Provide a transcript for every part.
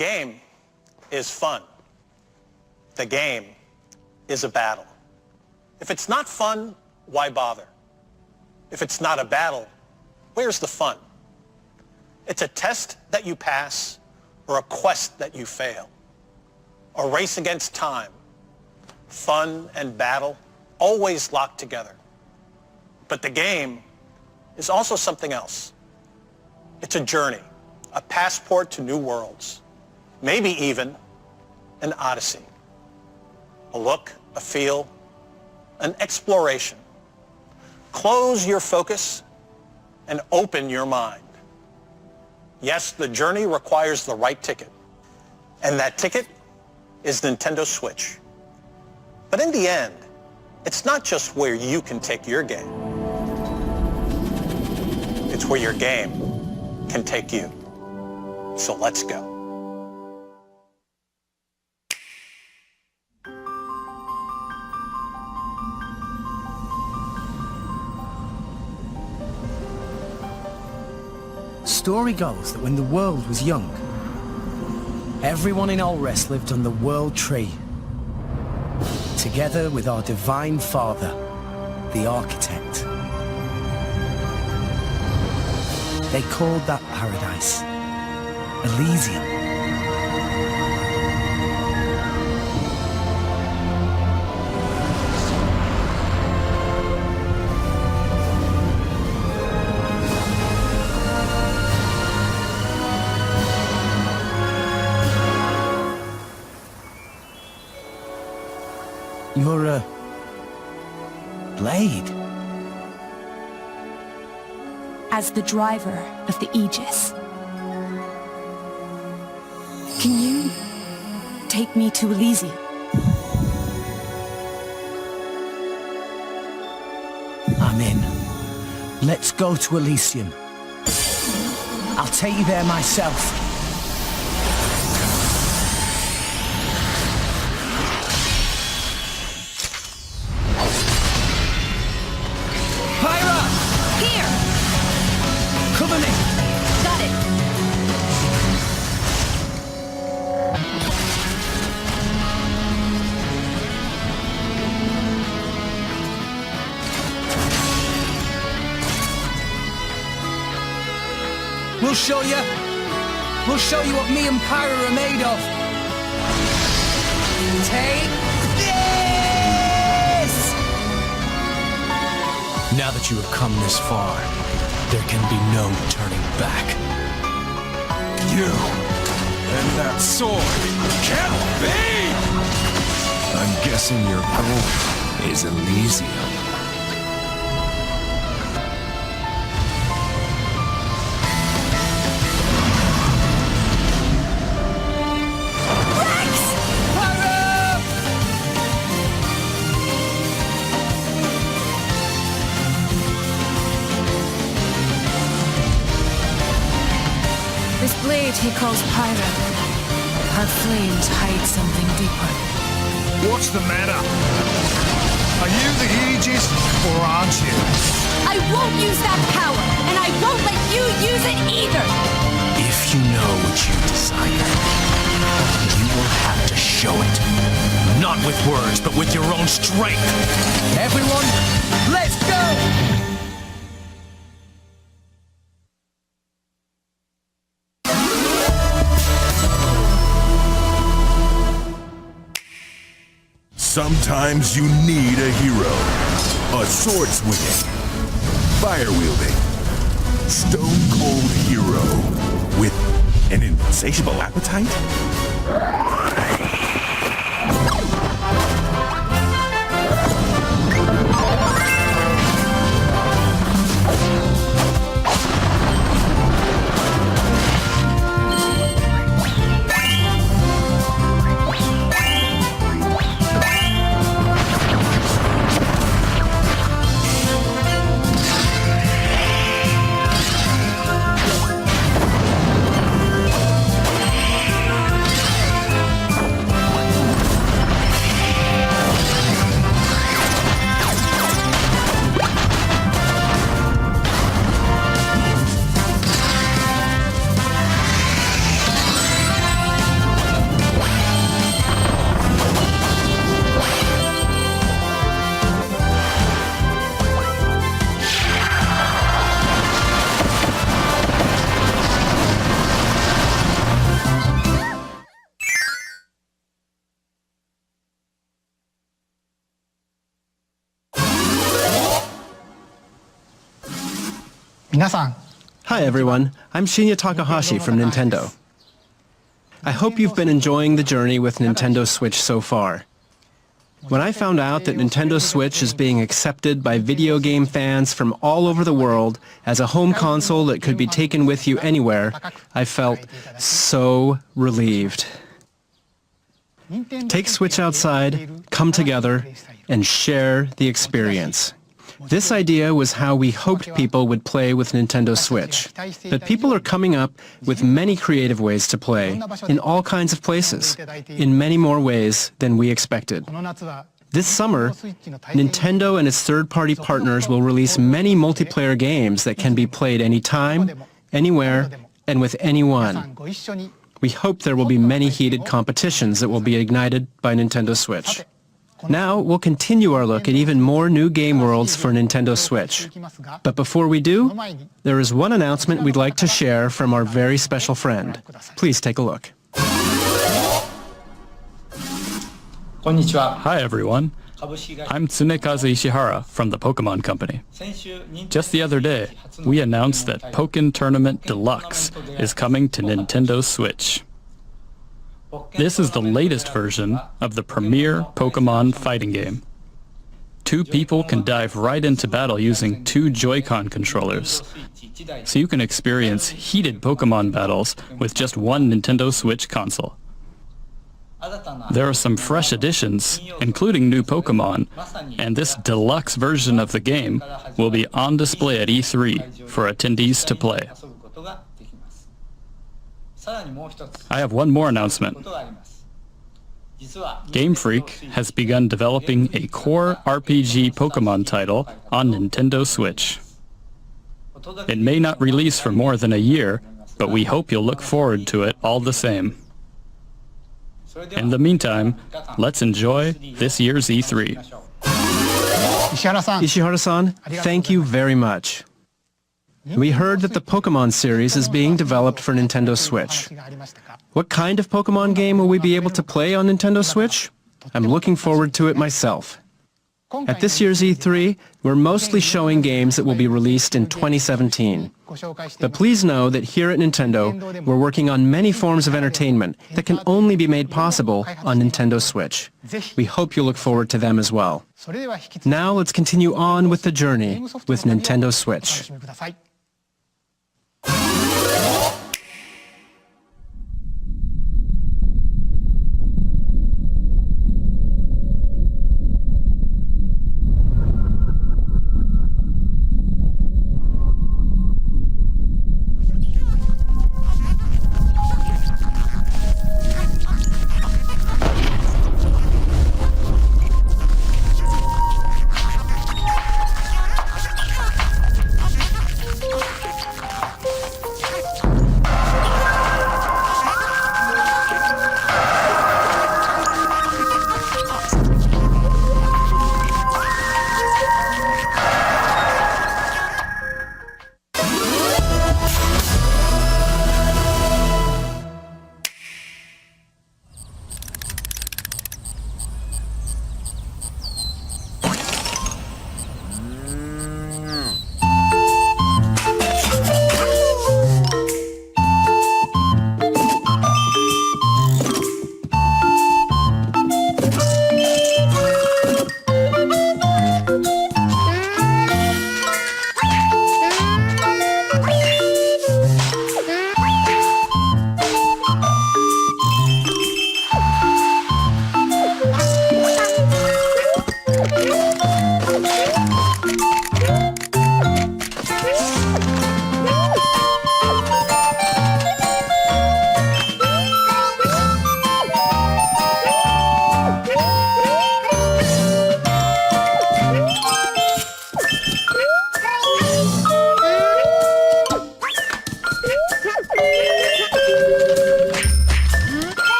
game is fun. The game is a battle. If it's not fun, why bother? If it's not a battle, where's the fun? It's a test that you pass or a quest that you fail. A race against time. Fun and battle always locked together. But the game is also something else. It's a journey, a passport to new worlds, maybe even an odyssey. A look, a feel, an exploration. Close your focus and open your mind. Yes, the journey requires the right ticket. And that ticket is Nintendo Switch. But in the end, it's not just where you can take your game. It's where your game can take you. So let's go. Story goes that when the world was young, everyone in Allrest lived on the World Tree, together with our Divine Father, the Architect. They called that paradise Elysium. You're a blade. As the driver of the Aegis, can you take me to Elysium? I'm in. Let's go to Elysium. I'll take you there myself. We'll show you what me and Pyra are made of. Take this! Now that you have come this far, there can be no turning back. You and that sword can't be! I'm guessing your goal is Elysium. He calls Pyra. Her flames hide something deeper. What's the matter? Are you the Aegis, or aren't you? I won't use that power, and I won't let you use it either! If you know what you desire, you will have to show it. Not with words, but with your own strength. Everyone, let's go! Sometimes you need a hero. A sword-swinging, fire-wielding, stone-cold hero with an insatiable appetite? Hi everyone, I'm Shinya Takahashi from Nintendo. I hope you've been enjoying the journey with Nintendo Switch so far. When I found out that Nintendo Switch is being accepted by video game fans from all over the world as a home console that could be taken with you anywhere, I felt so relieved. Take Switch outside, come together, and share the experience. This idea was how we hoped people would play with Nintendo Switch. But people are coming up with many creative ways to play, in all kinds of places, in many more ways than we expected. This summer, Nintendo and its third-party partners will release many multiplayer games that can be played anytime, anywhere, and with anyone. We hope there will be many heated competitions that will be ignited by Nintendo Switch. Now, we'll continue our look at even more new game worlds for Nintendo Switch. But before we do, there is one announcement we'd like to share from our very special friend. Please take a look. Hi everyone, I'm Tsunekazu Ishihara from the Pokemon Company. Just the other day, we announced that Pokken Tournament Deluxe is coming to Nintendo Switch. This is the latest version of the premier Pokemon fighting game. Two people can dive right into battle using two Joy-Con controllers, so you can experience heated Pokemon battles with just one Nintendo Switch console. There are some fresh additions, including new Pokemon, and this deluxe version of the game will be on display at E3 for attendees to play. I have one more announcement. Game Freak has begun developing a core RPG Pokemon title on Nintendo Switch. It may not release for more than a year, but we hope you'll look forward to it all the same. In the meantime, let's enjoy this year's E3. Ishihara-san, thank you very much. We heard that the Pokemon series is being developed for Nintendo Switch. What kind of Pokemon game will we be able to play on Nintendo Switch? I'm looking forward to it myself. At this year's E3, we're mostly showing games that will be released in 2017. But please know that here at Nintendo, we're working on many forms of entertainment that can only be made possible on Nintendo Switch. We hope you look forward to them as well. Now let's continue on with the journey with Nintendo Switch.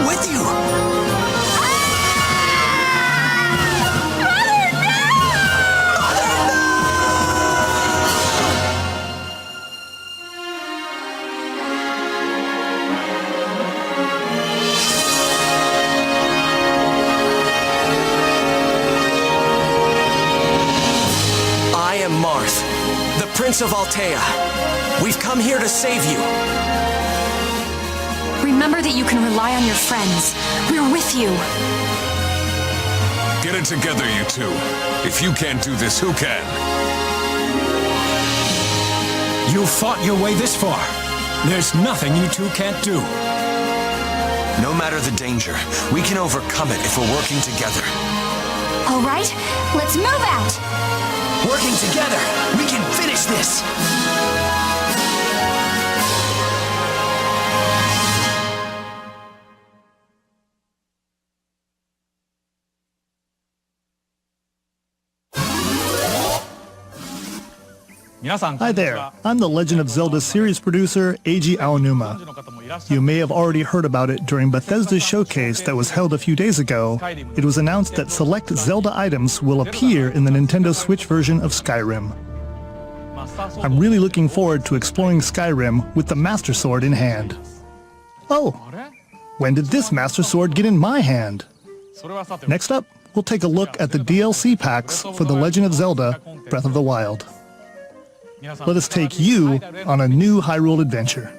with you! I am Marth, the Prince of Altea. We've come here to save you. Remember that you can rely on your friends. We're with you. Get it together, you two. If you can't do this, who can? You fought your way this far. There's nothing you two can't do. No matter the danger, we can overcome it if we're working together. All right, let's move out. Working together, we can finish this! Hi there, I'm the Legend of Zelda series producer, Eiji Aonuma. You may have already heard about it during Bethesda's showcase that was held a few days ago. It was announced that select Zelda items will appear in the Nintendo Switch version of Skyrim. I'm really looking forward to exploring Skyrim with the Master Sword in hand. Oh, when did this Master Sword get in my hand? Next up, we'll take a look at the DLC packs for The Legend of Zelda Breath of the Wild. Let us take you on a new Hyrule adventure.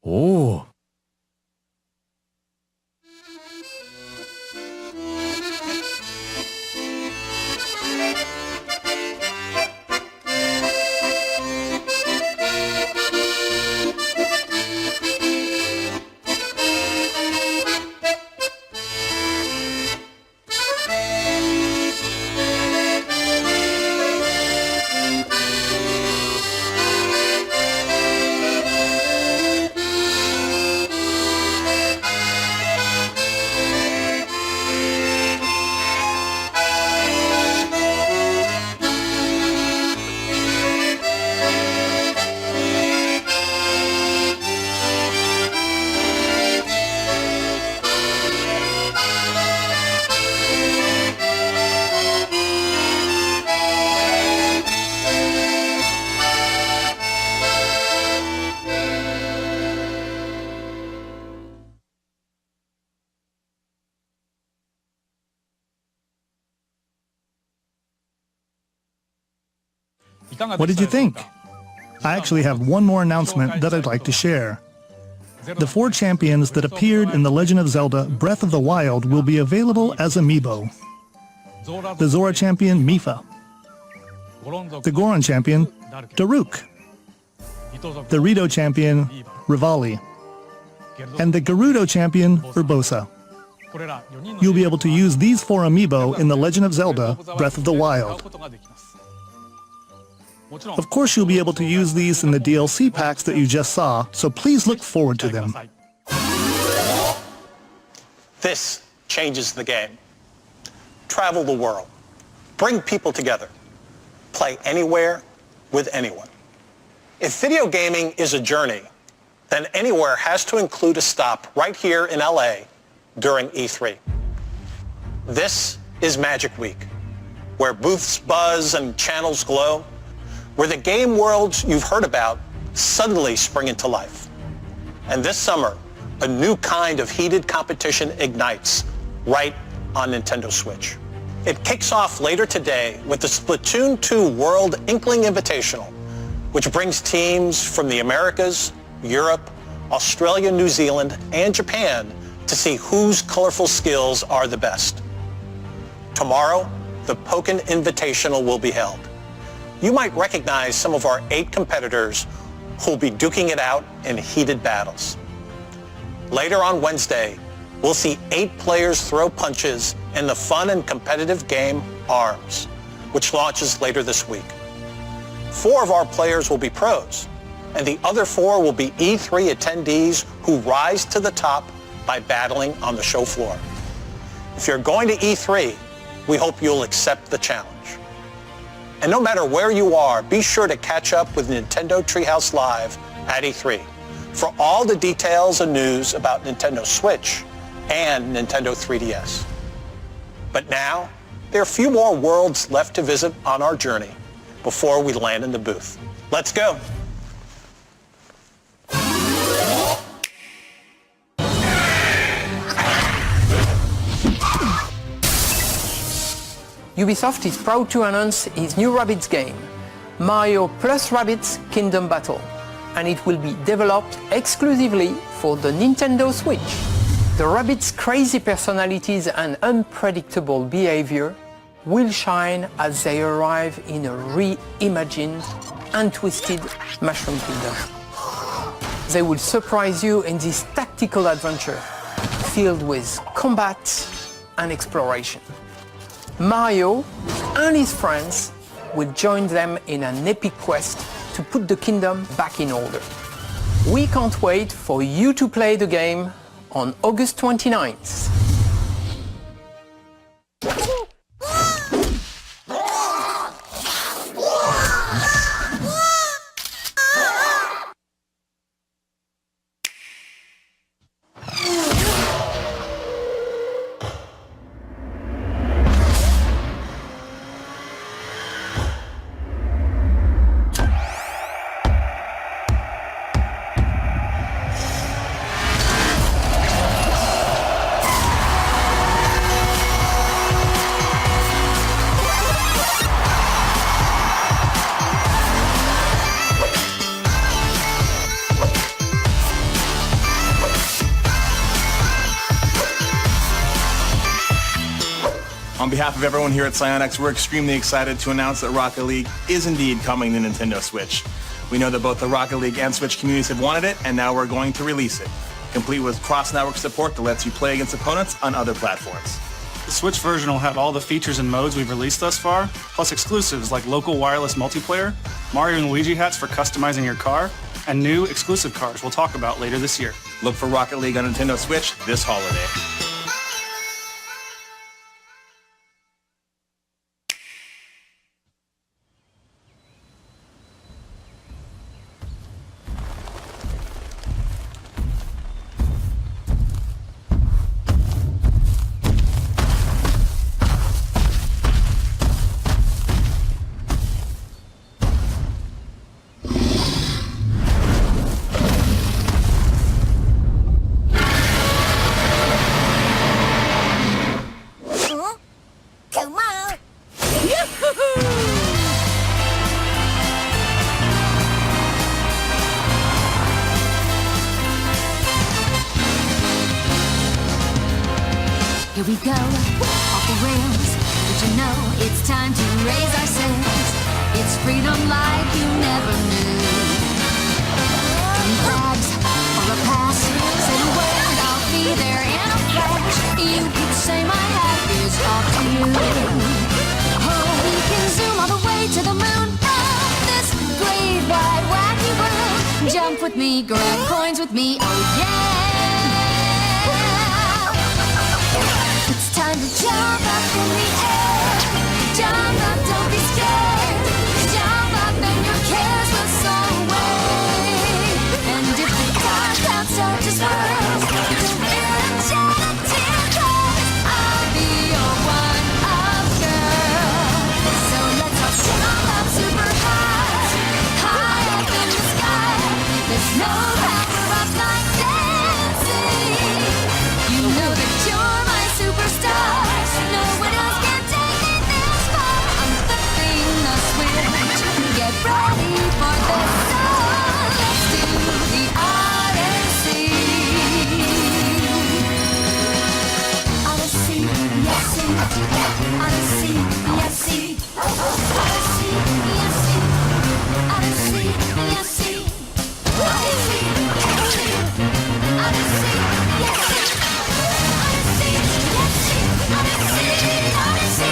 Oh. What did you think? I actually have one more announcement that I'd like to share. The 4 champions that appeared in The Legend of Zelda Breath of the Wild will be available as amiibo. The Zora champion, Mipha. The Goron champion, Daruk. The Rito champion, Rivali. And the Gerudo champion, Urbosa. You'll be able to use these 4 amiibo in The Legend of Zelda: Breath of the Wild. Of course, you'll be able to use these in the DLC packs that you just saw, so please look forward to them. This changes the game. Travel the world. Bring people together. Play anywhere with anyone. If video gaming is a journey, then anywhere has to include a stop right here in LA during E3. This is Magic Week, where booths buzz and channels glow, where the game worlds you've heard about suddenly spring into life. And this summer, a new kind of heated competition ignites right on Nintendo Switch. It kicks off later today with the Splatoon 2 World Inkling Invitational, which brings teams from the Americas, Europe, Australia, New Zealand, and Japan to see whose colorful skills are the best. Tomorrow, the Pokken Invitational will be held. You might recognize some of our 8 competitors who'll be duking it out in heated battles. Later on Wednesday, we'll see 8 players throw punches in the fun and competitive game ARMS, which launches later this week. 4 of our players will be pros, and the other 4 will be E3 attendees who rise to the top by battling on the show floor. If you're going to E3, we hope you'll accept the challenge. And no matter where you are, be sure to catch up with Nintendo Treehouse Live at E3 for all the details and news about Nintendo Switch and Nintendo 3DS. But now, there are a few more worlds left to visit on our journey before we land in the booth. Let's go. Ubisoft is proud to announce its new Rabbids game, Mario plus Rabbids Kingdom Battle, and it will be developed exclusively for the Nintendo Switch. The Rabbids' crazy personalities and unpredictable behavior will shine as they arrive in a reimagined and twisted Mushroom Kingdom. They will surprise you in this tactical adventure filled with combat and exploration. Mario and his friends will join them in an epic quest to put the kingdom back in order. We can't wait for you to play the game on August 29th. On behalf of everyone here at Psyonix, we're extremely excited to announce that Rocket League is indeed coming to Nintendo Switch. We know that both the Rocket League and Switch communities have wanted it, and now we're going to release it, complete with cross-network support that lets you play against opponents on other platforms. The Switch version will have all the features and modes we've released thus far, plus exclusives like local wireless multiplayer, Mario and Luigi hats for customizing your car, and new exclusive cars we'll talk about later this year. Look for Rocket League on Nintendo Switch this holiday. Here we go, off the rails. But you know it's time to raise our sails. It's freedom like you never knew. 20 flags or a pass. Say the word, I'll be there in a flash. You could say my hat is off to you. Oh, we can zoom all the way to the moon. Oh, this great wide wacky world. Jump with me, grab coins with me, oh yeah. It's time to jump up in the air. Jump up, don't be scared. Jump up and your cares will soar away. And if the dark clouds start to swirl, and shed a tear cries, I'll be your one-up girl. So let's all jump up super high, high up in the sky. There's no power up like dancing. You know that you're my superstar. No one else can take me this far. I'm flipping the switch. Get ready for this song. Let's do the Odyssey. Odyssey, yes, see. Odyssey, yes, see. Odyssey, yes, see. Odyssey, yes, see. Odyssey, yes, see. Odyssey, yes, see. Odyssey, yes, see. Odyssey, Odyssey.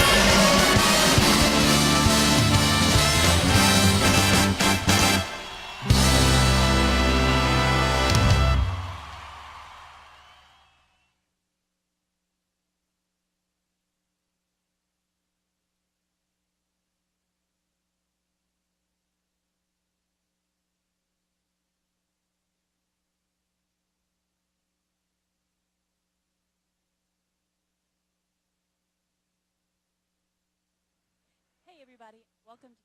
Hey everybody, welcome to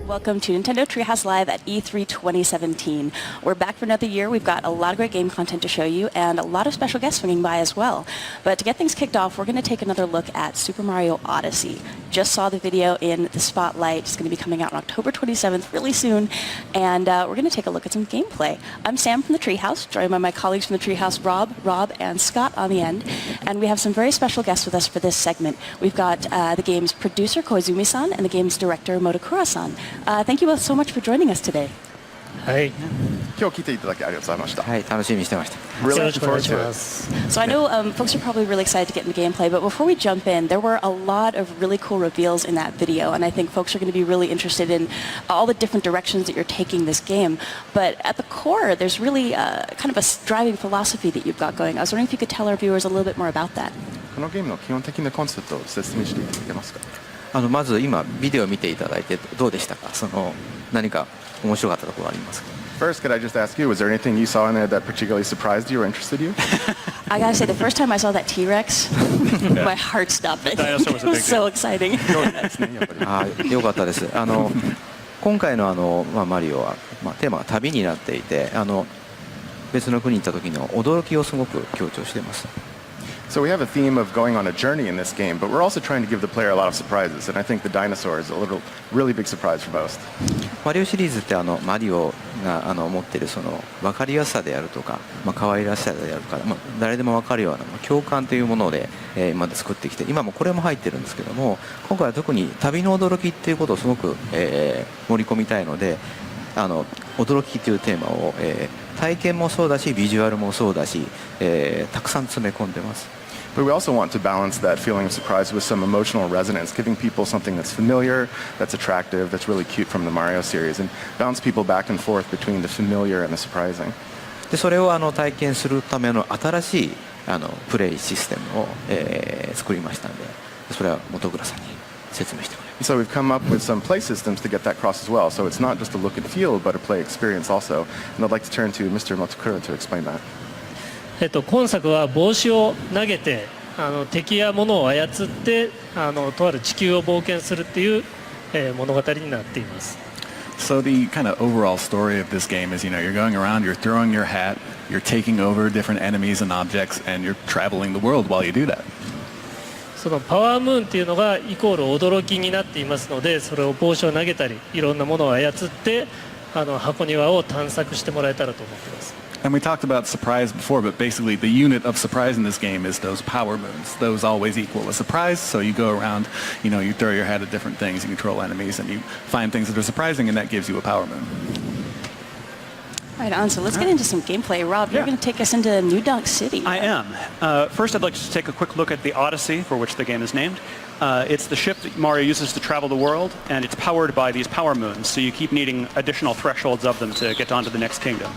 Welcome to Nintendo Treehouse Live at E3 2017. We're back for another year. We've got a lot of great game content to show you and a lot of special guests swinging by as well. But to get things kicked off, we're going to take another look at Super Mario Odyssey. Just saw the video in the Spotlight. It's going to be coming out on October 27th, really soon. And we're going to take a look at some gameplay. I'm Sam from the Treehouse, joined by my colleagues from the Treehouse, Rob, and Scott on the end. And we have some very special guests with us for this segment. We've got the game's producer, Koizumi-san, and the game's director, Motakura-san. Thank you both so much for joining us today. はい。今日来ていただきありがとうございました。はい、楽しみにしてました。Really looking forward to it. So I know folks are probably really excited to get into gameplay, but before we jump in, there were a lot of really cool reveals in that video, and I think folks are going to be really interested in all the different directions that you're taking this game. But at the core, there's really kind of a driving philosophy that you've got going. I was wondering if you could tell our viewers a little bit more about that. このゲームの基本的なコンセプトを説明していただけますか。まず今ビデオを見ていただいてどうでしたか。何か面白かったところありますか。First, could I just ask you, was there anything you saw in there that particularly surprised you or interested you? I gotta say, the first time I saw that T-Rex, my heart stopped. It was so exciting. よかったです。今回のマリオはテーマが旅になっていて、別の国に行った時の驚きをすごく強調しています。So we have a theme of going on a journey in this game, but we're also trying to give the player a lot of surprises, and I think the dinosaur is a really big surprise for most. マリオシリーズってマリオが持っているその分かりやすさであるとか、可愛らしさであるか、誰でも分かるような共感というもので今まで作ってきて、今もこれも入ってるんですけども、今回は特に旅の驚きっていうことをすごく盛り込みたいので、驚きというテーマを体験もそうだし、ビジュアルもそうだし、たくさん詰め込んでます。But we also want to balance that feeling of surprise with some emotional resonance, giving people something that's familiar, that's attractive, that's really cute from the Mario series, and bounce people back and forth between the familiar and the surprising. でそれを体験するための新しいプレイシステムを作りましたので、それは本倉さんに説明してもらいます。So we've come up with some play systems to get that across as well. So it's not just a look and feel, but a play experience also. And I'd like to turn to Mr. Motakura to explain that. 今作は帽子を投げて敵や物を操ってとある地球を冒険するっていう、物語になっています。So the kind of overall story of this game is, you're going around, you're throwing your hat, you're taking over different enemies and objects, and you're traveling the world while you do that. そのパワームーンっていうのがイコール驚きになっていますので、それを帽子を投げたりいろんなものを操って箱庭を探索してもらえたらと思っています。And we talked about surprise before, but basically the unit of surprise in this game is those power moons. Those always equal a surprise, so you go around, you throw your hat at different things, you control enemies, and you find things that are surprising, and that gives you a power moon. Right on, so let's get into some gameplay. Rob, you're going to take us into New Donk City. I am. First, I'd like to take a quick look at the Odyssey, for which the game is named. It's the ship that Mario uses to travel the world, and it's powered by these power moons, so you keep needing additional thresholds of them to get on to the next kingdom.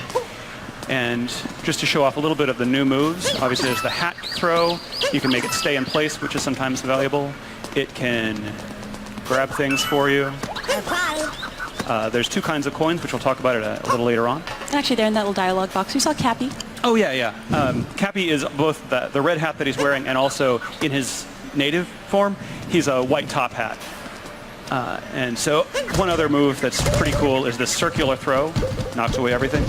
And just to show off a little bit of the new moves, obviously there's the hat throw. You can make it stay in place, which is sometimes valuable. It can grab things for you. There's two kinds of coins, which we'll talk about it a little later on. And actually, there in that little dialogue box, we saw Cappy. Oh, yeah. Cappy is both the red hat that he's wearing and also in his native form, he's a white top hat. And so one other move that's pretty cool is this circular throw. Knocks away everything.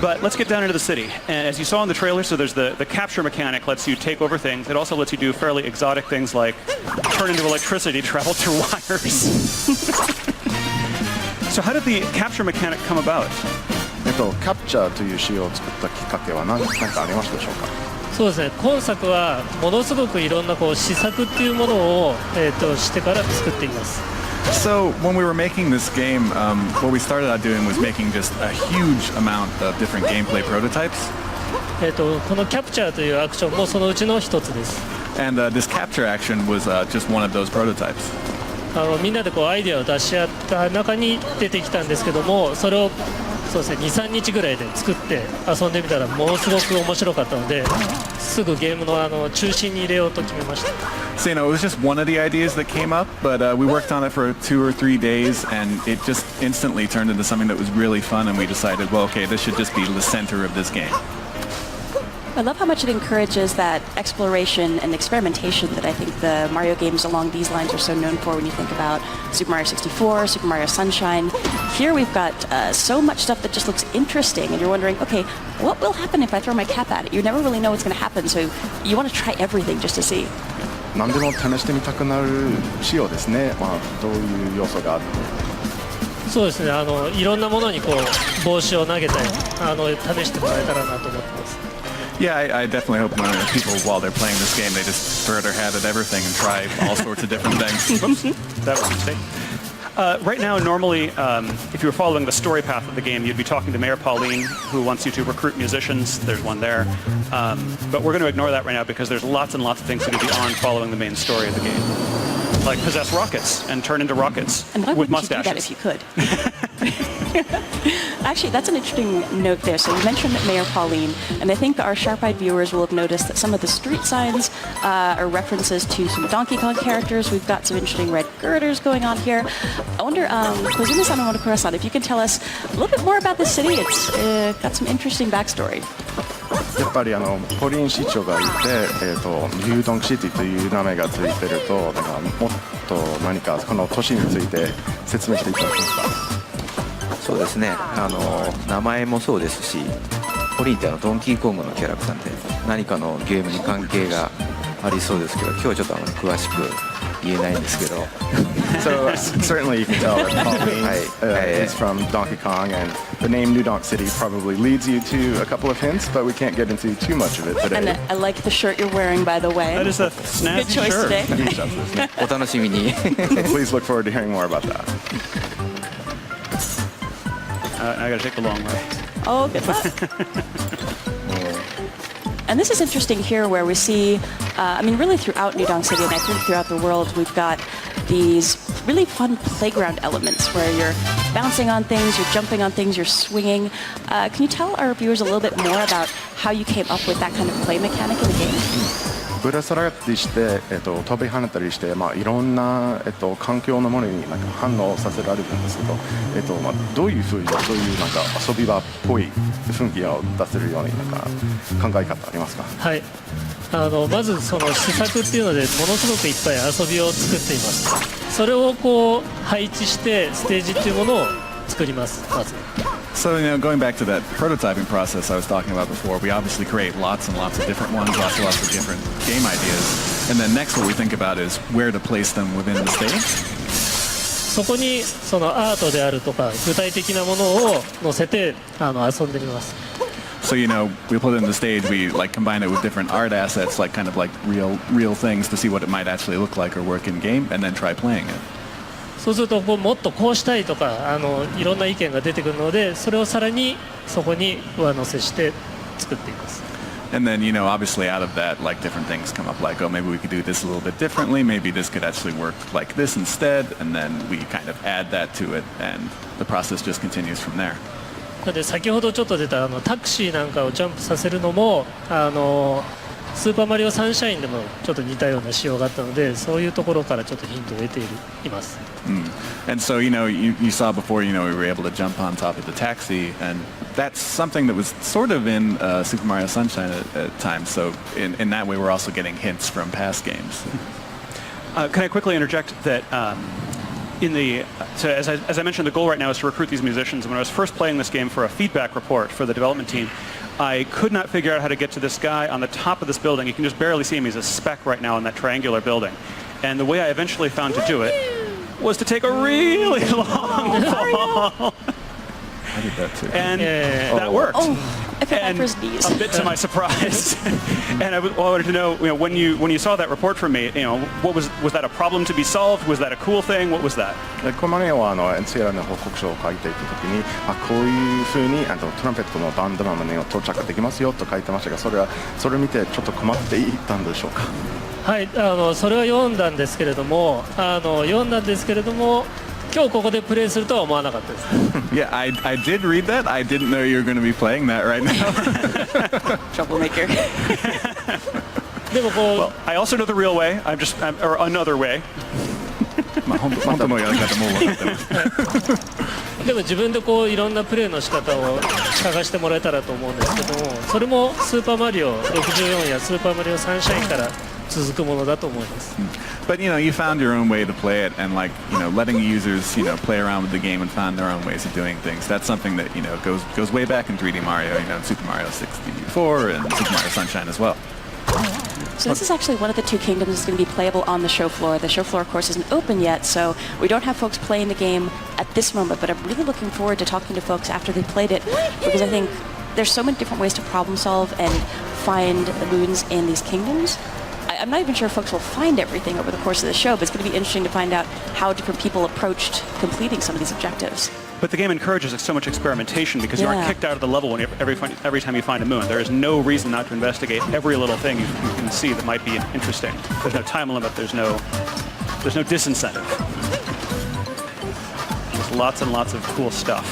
But let's get down into the city. And as you saw in the trailer, so there's the capture mechanic lets you take over things. It also lets you do fairly exotic things like turn into electricity, travel through wires. So how did the capture mechanic come about? キャプチャーという仕様を作ったきっかけは何かありましたでしょうか。そうですね、今作はものすごくいろんな試作っていうものを、してから作っています。So when we were making this game, what we started out doing was making just a huge amount of different gameplay prototypes. このキャプチャーというアクションもそのうちの一つです。And this capture action was just one of those prototypes. みんなでアイデアを出し合った中に出てきたんですけども、それをそうですね、2、3日ぐらいで作って遊んでみたらものすごく面白かったので、すぐゲームの中心に入れようと決めました。So, it was just one of the ideas that came up, but we worked on it for 2 or 3 days, and it just instantly turned into something that was really fun, and we decided, well, okay, this should just be the center of this game. I love how much it encourages that exploration and experimentation that I think the Mario games along these lines are so known for when you think about Super Mario 64, Super Mario Sunshine. Here we've got so much stuff that just looks interesting, and you're wondering, okay, what will happen if I throw my cap at it? You never really know what's going to happen, so you want to try everything just to see. 何でも試してみたくなる仕様ですね。どういう要素があるのか。そうですね、いろんなものに帽子を投げたり試してもらえたらなと思ってます。Yeah, I definitely hope people, while they're playing this game, they just throw their hat at everything and try all sorts of different things. Whoops, that was a mistake. Right now, normally, if you were following the story path of the game, you'd be talking to Mayor Pauline, who wants you to recruit musicians. There's one there. But we're going to ignore that right now because there's lots and lots of things to do beyond following the main story of the game. Like possess rockets and turn into rockets with mustaches. And why wouldn't you do that if you could? Actually, that's an interesting note there. So you mentioned Mayor Pauline, and I think our sharp-eyed viewers will have noticed that some of the street signs are references to some Donkey Kong characters. We've got some interesting red girders going on here. I wonder, Kozumi-san and Monokura-san, if you can tell us a little bit more about the city. It's got some interesting backstory. やっぱりポリン市長がいて、ニュードンクシティという名前がついてると、だからもっと何かこの都市について説明していただけますか。そうですね、名前もそうですし、ポリンってドンキーコングのキャラクターで何かのゲームに関係がありそうですけど、今日はちょっと詳しく言えないんですけど。So certainly you can tell that Pauline is from Donkey Kong, and the name New Donk City probably leads you to a couple of hints, but we can't get into too much of it today. And I like the shirt you're wearing, by the way. That is a snazzy Good choice shirt. Today. お楽しみに。 Please look forward to hearing more about that. I got to take the long way. Oh, good luck. And this is interesting here where we see, really throughout New Donk City and I think throughout the world, we've got these really fun playground elements where you're bouncing on things, you're jumping on things, you're swinging. Can you tell our viewers a little bit more about how you came up with that kind of play mechanic in the game? ぶら下がったりして、飛び跳ねたりして、いろんな、環境のものに反応させられるんですけど、どういうふうにそういう遊び場っぽい雰囲気を出せるように考え方ありますか。はい、まずその施策っていうのでものすごくいっぱい遊びを作っています。それを配置してステージっていうものを作ります。まず。So, going back to that prototyping process I was talking about before, we obviously create lots and lots of different ones, lots of different game ideas. And then next what we think about is where to place them within the stage. そこにそのアートであるとか具体的なものを載せて遊んでみます。So we put it in the stage. We like combine it with different art assets, like kind of like real things, to see what it might actually look like or work in game, and then try playing it. そうするともっとこうしたいとかいろんな意見が出てくるので、それをさらにそこに上乗せして作っています。And then, obviously out of that, like different things come up, like, oh, maybe we could do this a little bit differently. Maybe this could actually work like this instead. And then we kind of add that to it, and the process just continues from there. で先ほどちょっと出たタクシーなんかをジャンプさせるのもスーパーマリオサンシャインでもちょっと似たような仕様があったので、そういうところからちょっとヒントを得ています。And so, you saw before, we were able to jump on top of the taxi, and that's something that was sort of in Super Mario Sunshine at times. So in that way, we're also getting hints from past games. Can I quickly interject that so as I mentioned, the goal right now is to recruit these musicians. When I was first playing this game for a feedback report for the development team, I could not figure out how to get to this guy on the top of this building. You can just barely see him. He's a speck right now in that triangular building. And the way I eventually found to do it was to take a really long fall. I did that too. And that worked. I fell back for his knees. A bit to my surprise. And I wanted to know, when you saw that report from me, what was that a problem to be solved? Was that a cool thing? What was that? このマリオはNCR の報告書を書いていた時に、こういう風にトランペットのバンドマンの到着できますよと書いてましたが、それを見てちょっと困っていたんでしょうか。はい、それは読んだんですけれども、今日ここでプレイするとは思わなかったです。Yeah, I did read that. I didn't know you were going to be playing that right now. Troublemaker. Well, I also know the real way. Or another way. 本当のやり方も分かってます。でも自分でいろんなプレイの仕方を探してもらえたらと思うんですけども、それもスーパーマリオ64やスーパーマリオサンシャインから続くものだと思います。But you found your own way to play it, and letting users play around with the game and find their own ways of doing things. That's something that goes way back in 3D Mario, in Super Mario 64 and Super Mario Sunshine as well. So this is actually one of the two kingdoms that's going to be playable on the show floor. The show floor, of course, isn't open yet, so we don't have folks playing the game at this moment, but I'm really looking forward to talking to folks after they've played it, because I think there's so many different ways to problem solve and find the moons in these kingdoms. I'm not even sure if folks will find everything over the course of the show, but it's going to be interesting to find out how different people approached completing some of these objectives. But the game encourages so much experimentation because you aren't kicked out of the level every time you find a moon. There is no reason not to investigate every little thing you can see that might be interesting. There's no time limit. There's no disincentive. There's lots and lots of cool stuff.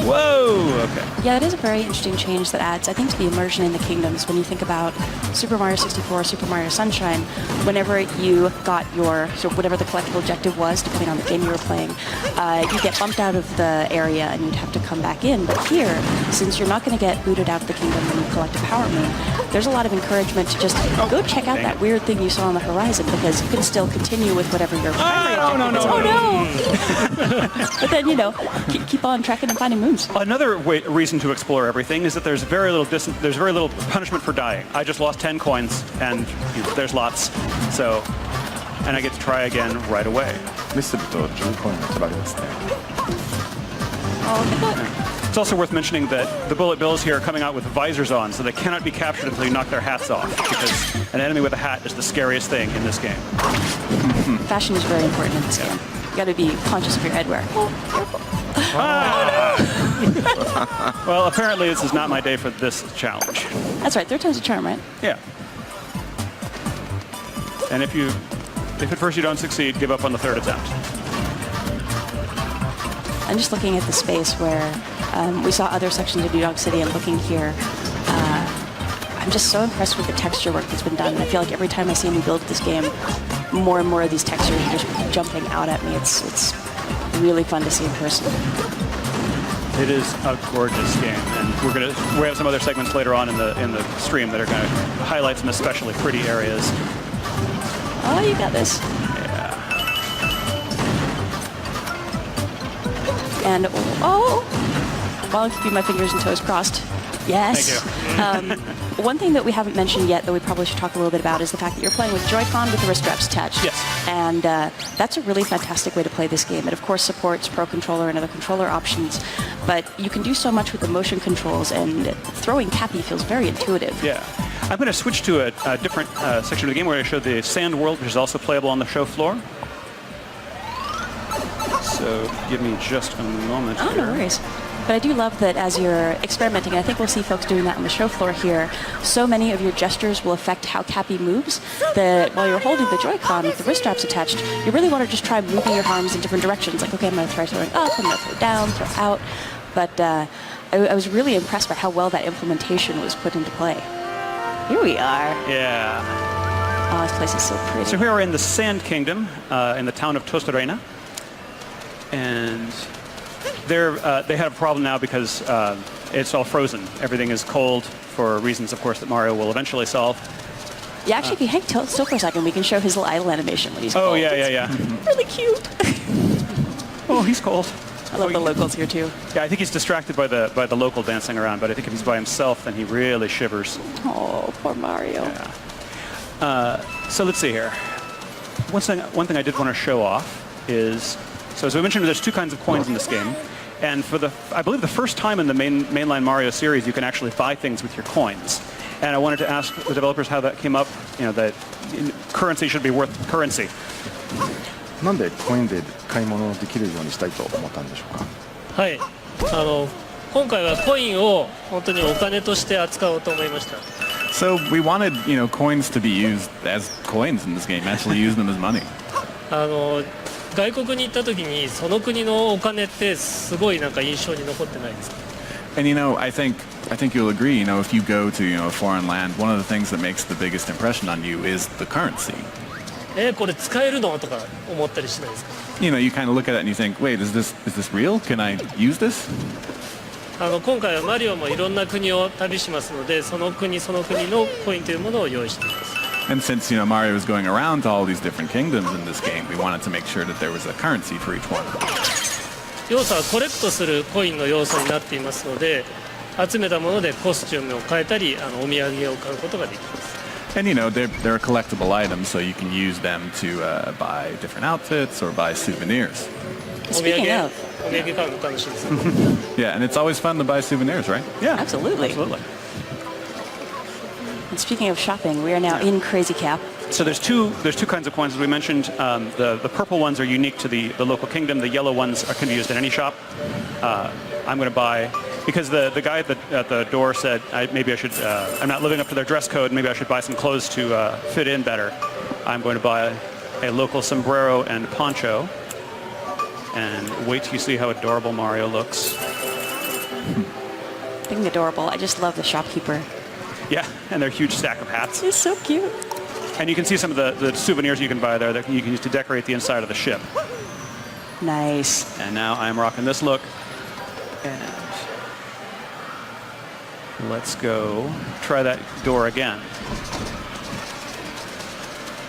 Whoa! Okay. Yeah, it is a very interesting change that adds, I think, to the immersion in the kingdoms. When you think about Super Mario 64, Super Mario Sunshine, whenever you got whatever the collectible objective was, depending on the game you were playing, you get bumped out of the area and you'd have to come back in. But here, since you're not going to get booted out of the kingdom when you collect a Power Moon, there's a lot of encouragement to just go check out that weird thing you saw on the horizon, because you can still continue with whatever your primary objective is. Oh no! But then, keep on tracking and finding moons. Another reason to explore everything is that there's very little punishment for dying. I just lost 10 coins, and there's lots. So, and I get to try again right away. It's also worth mentioning that the bullet bills here are coming out with visors on, so they cannot be captured until you knock their hats off, because an enemy with a hat is the scariest thing in this game. Fashion is very important in this game. You got to be conscious of your headwear. Well, apparently this is not my day for this challenge. That's right. Third time's a charm, right? Yeah. And if at first you don't succeed, give up on the third attempt. I'm just looking at the space where we saw other sections of New Dog City, and looking here, I'm just so impressed with the texture work that's been done. And I feel like every time I see me build this game, more and more of these textures are just jumping out at me. It's really fun to see in person. It is a gorgeous game, and we have some other segments later on in the stream that are going to highlight some especially pretty areas. Oh, you got this. Yeah. And well, I'm keeping my fingers and toes crossed. Yes. Thank you. One thing that we haven't mentioned yet that we probably should talk a little bit about is the fact that you're playing with Joy-Con with the wrist straps attached. Yes. And that's a really fantastic way to play this game. It, of course, supports Pro Controller and other controller options, but you can do so much with the motion controls, and throwing Cappy feels very intuitive. Yeah. I'm going to switch to a different section of the game where I show the sand world, which is also playable on the show floor. So give me just a moment here. Oh, no worries. But I do love that as you're experimenting, and I think we'll see folks doing that on the show floor here, so many of your gestures will affect how Cappy moves that while you're holding the Joy-Con with the wrist straps attached, you really want to just try moving your arms in different directions. Like, okay, I'm going to try throwing up, I'm going to throw down, throw out. But I was really impressed by how well that implementation was put into play. Here we are. Yeah. Oh, this place is so pretty. So here we're in the Sand Kingdom, in the town of Tostarena. And they have a problem now because it's all frozen. Everything is cold for reasons, of course, that Mario will eventually solve. Yeah, actually, if you hang still for a second, we can show his little idle animation when he's cold. Oh, yeah. Really cute. Oh, he's cold. I love the locals here, too. Yeah, I think he's distracted by the local dancing around, but I think if he's by himself, then he really shivers. Oh, poor Mario. Yeah. So let's see here. One thing I did want to show off is, so as we mentioned, there's two kinds of coins in this game. And for I believe the first time in the mainline Mario series, you can actually buy things with your coins. And I wanted to ask the developers how that came up, that currency should be worth currency. なんでコインで買い物できるようにしたいと思ったんでしょうか。はい。今回はコインを本当にお金として扱おうと思いました。So we wanted, coins to be used as coins in this game. Actually, use them as money. 外国に行った時にその国のお金ってすごいなんか印象に残ってないですか。And I think you'll agree. If you go to a foreign land, one of the things that makes the biggest impression on you is the currency. これ使えるのとか思ったりしないですか。You kind of look at it and you think, wait, is this real? Can I use this? 今回はマリオもいろんな国を旅しますので、その国のコインというものを用意しています。And since Mario is going around to all these different kingdoms in this game, we wanted to make sure that there was a currency for each one. 要素はコレクトするコインの要素になっていますので、集めたものでコスチュームを変えたり、お土産を買うことができます。And they're a collectible item, so you can use them to buy different outfits or buy souvenirs. Speaking of, お土産買うの楽しいです。Yeah, and it's always fun to buy souvenirs, right? Yeah, absolutely. And speaking of shopping, we are now in Crazy Cap. So there's two kinds of coins, as we mentioned. The purple ones are unique to the local kingdom. The yellow ones can be used in any shop. I'm going to buy, because the guy at the door said maybe I should, I'm not living up to their dress code, maybe I should buy some clothes to fit in better. I'm going to buy a local sombrero and poncho. And wait till you see how adorable Mario looks. Being adorable, I just love the shopkeeper. Yeah, and their huge stack of hats. He's so cute. And you can see some of the souvenirs you can buy there that you can use to decorate the inside of the ship. Nice. And now I'm rocking this look. And let's go try that door again.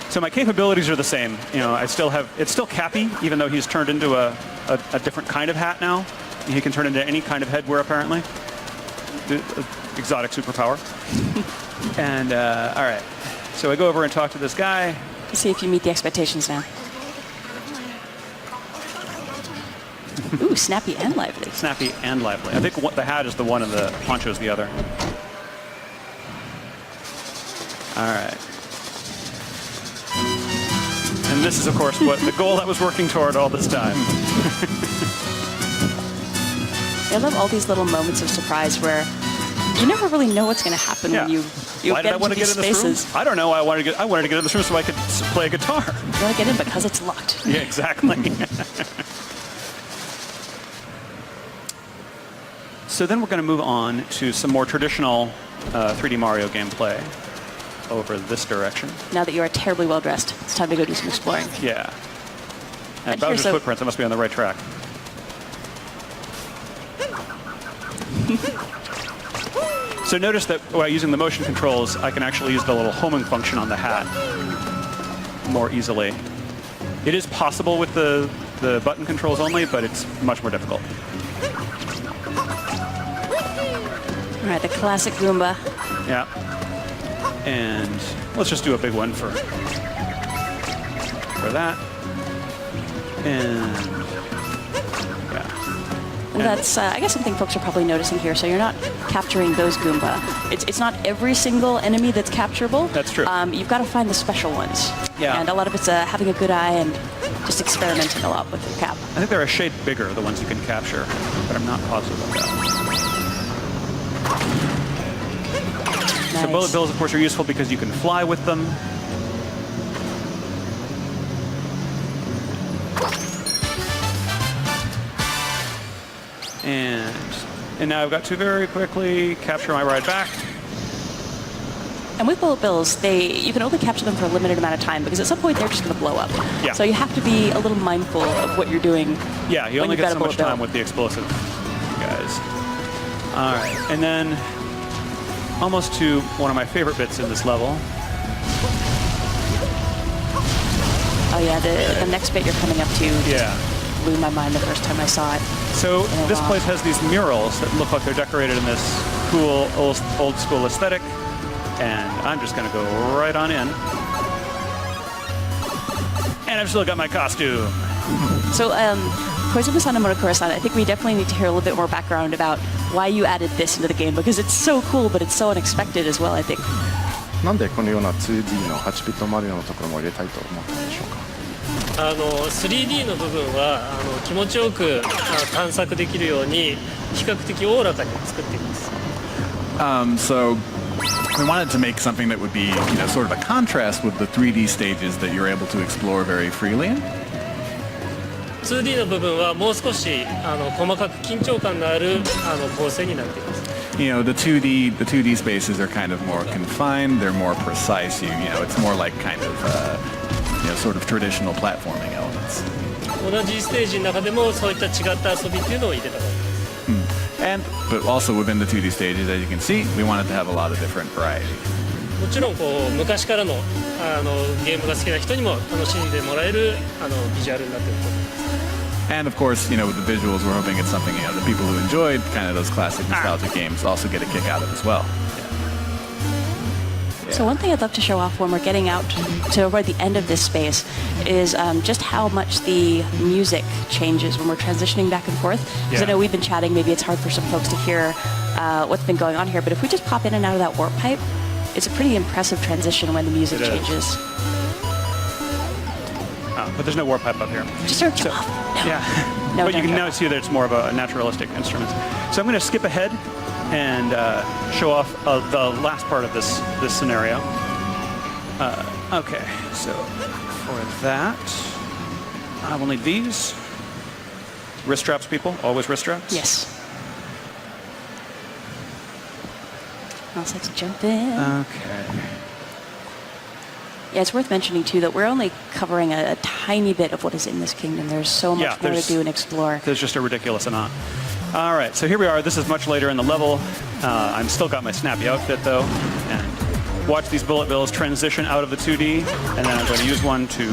So my capabilities are the same. It's still Cappy, even though he's turned into a different kind of hat now. He can turn into any kind of headwear, apparently. Exotic superpower. And, all right. So I go over and talk to this guy. Let's see if you meet the expectations now. Ooh, snappy and lively. Snappy and lively. I think the hat is the one and the poncho is the other. All right. And this is, of course, the goal I was working toward all this time. I love all these little moments of surprise where you never really know what's going to happen when you Why did I want to get in this room? I don't know. I wanted to get in this room so I could play a guitar. You want to get in because it's locked. Yeah, exactly. So then we're going to move on to some more traditional 3D Mario gameplay over this direction. Now that you are terribly well dressed, it's time to go do some exploring. Yeah. And Bowser's footprints, I must be on the right track. So notice that while using the motion controls, I can actually use the little homing function on the hat more easily. It is possible with the button controls only, but it's much more difficult. All right, the classic Goomba. Yeah. And let's just do a big one for that. And that's, I guess, something folks are probably noticing here. So you're not capturing those Goomba. It's not every single enemy that's capturable. That's true. You've got to find the special ones. Yeah. And a lot of it's having a good eye and just experimenting a lot with your cap. I think they're a shade bigger, the ones you can capture, but I'm not positive about that. Nice. So bullet bills, of course, are useful because you can fly with them. And now I've got to very quickly capture my ride back. And with bullet bills, you can only capture them for a limited amount of time because at some point they're just going to blow up. Yeah. So you have to be a little mindful of what you're doing. Yeah, you only get so much time with the explosive guys. All right, and then almost to one of my favorite bits in this level. Oh yeah, the next bit you're coming up to. Yeah. Blew my mind the first time I saw it. So this place has these murals that look like they're decorated in this cool old school aesthetic, and I'm just gonna go right on in. And I've still got my costume. So, Koizumi-san and Murokura-san, I think we definitely need to hear a little bit more background about why you added this into the game, because it's so cool, but it's so unexpected as well, I think. なんでこのような 2D の8ビットマリオのところも入れたいと思ったんでしょうか。3D の部分は気持ちよく探索できるように比較的おおらかに作っています。So we wanted to make something that would be, sort of a contrast with the 3D stages that you're able to explore very freely in. 2D の部分はもう少し細かく緊張感のある構成になっています。The 2D spaces are kind of more confined. They're more precise. It's more like kind of sort of traditional platforming elements. 同じステージの中でもそういった違った遊びっていうのを入れたかったです。But also within the 2D stages, as you can see, we wanted to have a lot of different variety. もちろん昔からのゲームが好きな人にも楽しんでもらえるビジュアルになっていると思います。And of course, with the visuals, we're hoping it's something the people who enjoyed kind of those classic nostalgic games also get a kick out of as well. So one thing I'd love to show off when we're getting out to avoid the end of this space is just how much the music changes when we're transitioning back and forth. Because I know we've been chatting, maybe it's hard for some folks to hear what's been going on here, but if we just pop in and out of that warp pipe, it's a pretty impressive transition when the music changes. But there's no warp pipe up here. Just search off. No. Yeah. No, but you can now see that it's more of a naturalistic instrument. So I'm going to skip ahead and show off the last part of this scenario. Okay, so for that, I will need these. Wrist straps, people. Always wrist straps. Yes. All set to jump in. Okay. Yeah, it's worth mentioning, too, that we're only covering a tiny bit of what is in this kingdom. There's so much more to do and explore. There's just a ridiculous amount. All right, so here we are. This is much later in the level. I'm still got my snappy outfit, though. And watch these bullet bills transition out of the 2D. And then I'm going to use one to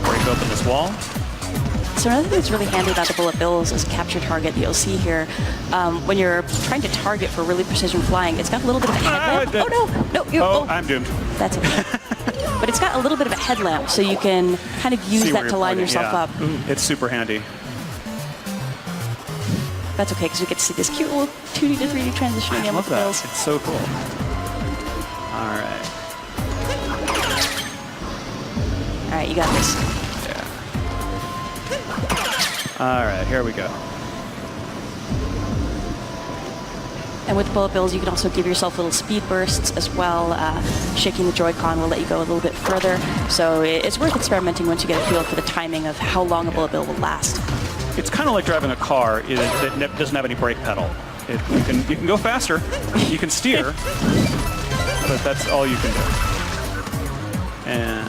break open this wall. So another thing that's really handy about the bullet bills is capture target that you'll see here. When you're trying to target for really precision flying, it's got a little bit of a headlamp. I'm doomed. That's okay. But it's got a little bit of a headlamp, so you can kind of use that to line yourself up. It's super handy. That's okay, because we get to see this cute little 2D to 3D transitioning in with the bills. It's so cool. All right. All right, you got this. All right, here we go. And with bullet bills, you can also give yourself little speed bursts as well. Shaking the Joy-Con will let you go a little bit further. So it's worth experimenting once you get a feel for the timing of how long a bullet bill will last. It's kind of like driving a car that doesn't have any brake pedal. You can go faster, you can steer, but that's all you can do. And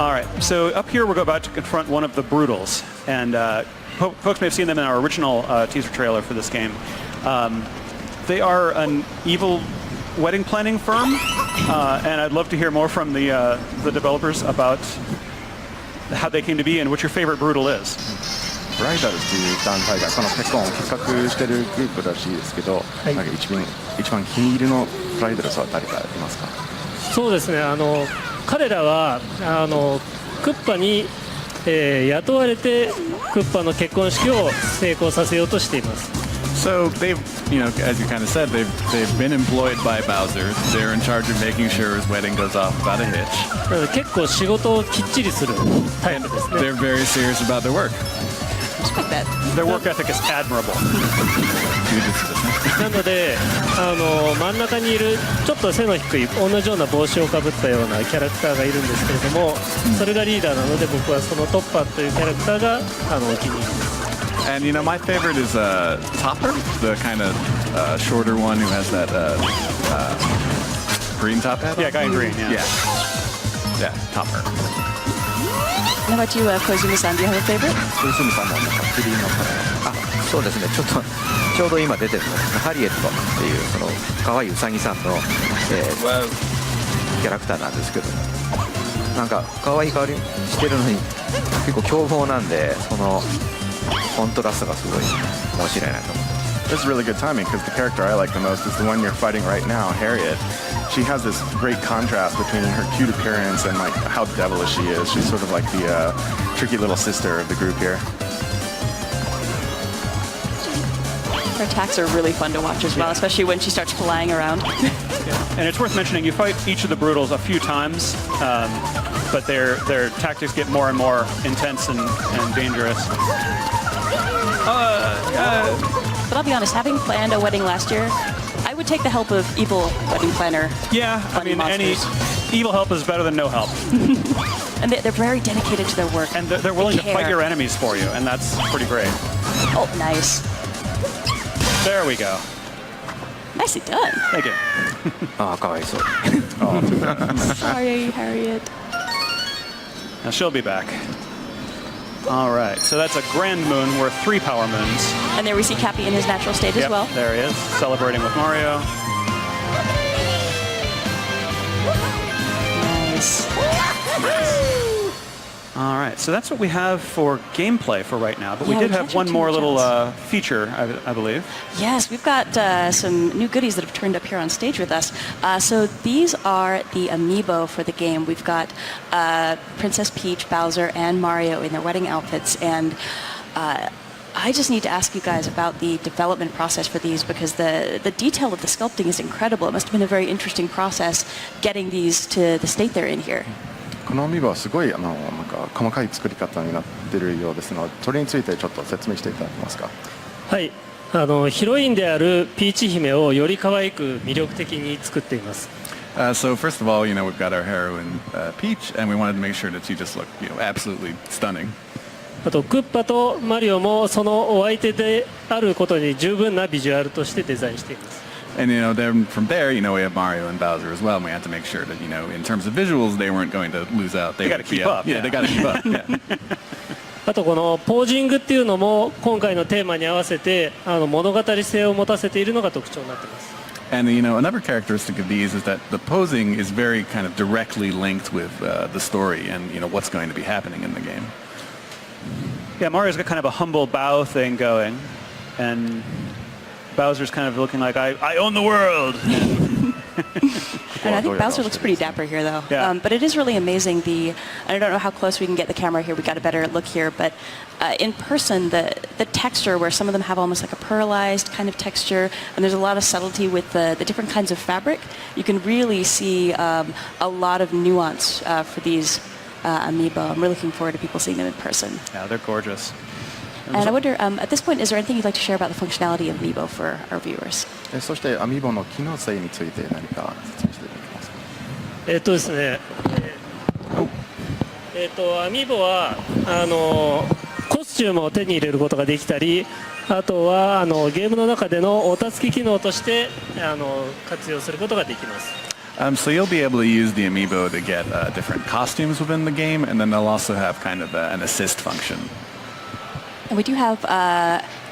all right, so up here we're about to confront one of the Brutals, and folks may have seen them in our original teaser trailer for this game. They are an evil wedding planning firm, and I'd love to hear more from the developers about how they came to be and what your favorite Brutal is. プライダルズという団体がこのペコンを企画してるグループらしいですけど、なんか一番気に入りのプライダルズは誰かいますか？そうですね、彼らはクッパに、雇われてクッパの結婚式を成功させようとしています。So they've, as you kind of said, they've been employed by Bowser. They're in charge of making sure his wedding goes off without a hitch. 結構仕事をきっちりするタイプですね。They're very serious about their work. Their work ethic is admirable. なので真ん中にいるちょっと背の低い同じような帽子をかぶったようなキャラクターがいるんですけれども、それがリーダーなので僕はそのトッパーというキャラクターがお気に入りです。And my favorite is Topper, the kind of shorter one who has that green top hat. Yeah, guy in green. Yeah, Topper. How about you, Koizumi-san? Do you have a favorite? 小泉さんもグリーンのカラー。そうですね。ちょうど今出てるのがハリエットっていうその可愛いウサギさんの、キャラクターなんですけど、なんか可愛い香りしてるのに結構凶暴なんで、そのコントラストがすごい面白いなと思って。This is really good timing because the character I like the most is the one you're fighting right now, Harriet. She has this great contrast between her cute appearance and like how devilish she is. She's sort of like the tricky little sister of the group here. Her attacks are really fun to watch as well, especially when she starts flying around. And it's worth mentioning, you fight each of the Brutals a few times, but their tactics get more and more intense and dangerous. But I'll be honest, having planned a wedding last year, I would take the help of evil wedding planner. Yeah, I mean, any evil help is better than no help. And they're very dedicated to their work. And they're willing to fight your enemies for you, and that's pretty great. Oh, nice. There we go. Nicely done. Thank you. ああ、かわいそう。Sorry, Harriet. Now she'll be back. All right, so that's a grand moon worth 3 power moons. And there we see Cappy in his natural state as well. There he is, celebrating with Mario. Nice. All right, so that's what we have for gameplay for right now, but we Yeah, did we have can't one show more too little much feature, I believe. Yes, we've got some new goodies that have turned up here on stage with us. So these are the amiibo for the game. We've got Princess Peach, Bowser, and Mario in their wedding outfits. And I just need to ask you guys about the development process for these because the detail of the sculpting is incredible. It must have been a very interesting process getting these to the state they're in here. このアミーバはすごいなんか細かい作り方になっているようですので、それについてちょっと説明していただけますか。はい、ヒロインであるピーチ姫をより可愛く魅力的に作っています。So first of all, we've got our heroine Peach, and we wanted to make sure that she just looked, absolutely stunning. あとクッパとマリオもそのお相手であることに十分なビジュアルとしてデザインしています。And then from there, we have Mario and Bowser as well, and we had to make sure that, in terms of visuals, they weren't going to lose out. They got to keep up. Yeah, they got to keep up. Yeah. あとこのポージングっていうのも今回のテーマに合わせて物語性を持たせているのが特徴になっています。And another characteristic of these is that the posing is very kind of directly linked with the story and what's going to be happening in the game. Yeah, Mario's got kind of a humble bow thing going, and Bowser's kind of looking like, I own the world. And I think Bowser looks pretty dapper here, though. Yeah. But it is really amazing. I don't know how close we can get the camera here. We got a better look here, but in person, the texture, where some of them have almost like a pearlized kind of texture, and there's a lot of subtlety with the different kinds of fabric. You can really see a lot of nuance for these amiibo. I'm really looking forward to people seeing them in person. Yeah, they're gorgeous. And I wonder, at this point, is there anything you'd like to share about the functionality of amiibo for our viewers? そしてアミーボの機能性について何か説明していただけますか。ですね。アミーボはコスチュームを手に入れることができたり、あとはゲームの中でのお助け機能として活用することができます。So you'll be able to use the amiibo to get different costumes within the game, and then they'll also have kind of an assist function. And we do have